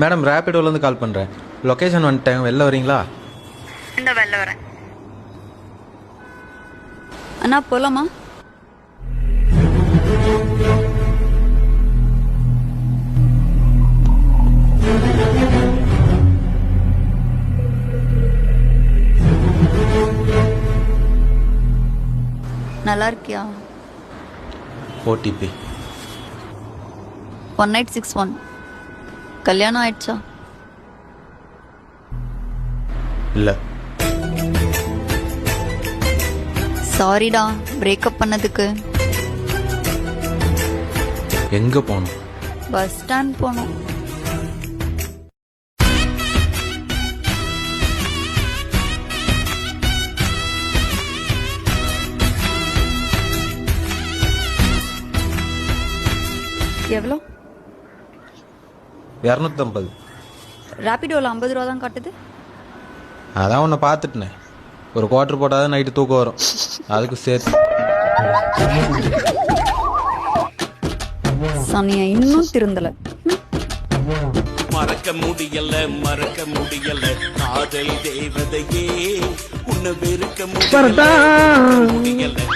Madam ரேபிடோலேருந்து கால் பண்ணுறேன். Location வந்துட்டேன், வெளில வரீங்களா? இந்த வெளில வரேன். அண்ணா போலாமா? நல்லா இருக்கியா? ஓடிபி 1861. கல்யாணம் ஆயிடுச்சா? இல்லை. சாரிடா பிரேக்கப் பண்ணதுக்கு. எங்கே போகணும்? பஸ் ஸ்டாண்ட் போனோம். எவ்வளோ? 250. ரேபிடோவில் 50 ரூபா தான் காட்டுது. அதான் உன்னை பார்த்துட்டேனே, ஒரு குவார்டர் போட்டால் தான் நைட்டு தூக்கம் வரும், அதுக்கு சேர்த்து. சனியா இன்னும் திருந்தலை. மறக்க முடியல காதல் தேவதையே, உன்னை வெறுக்க முடியல.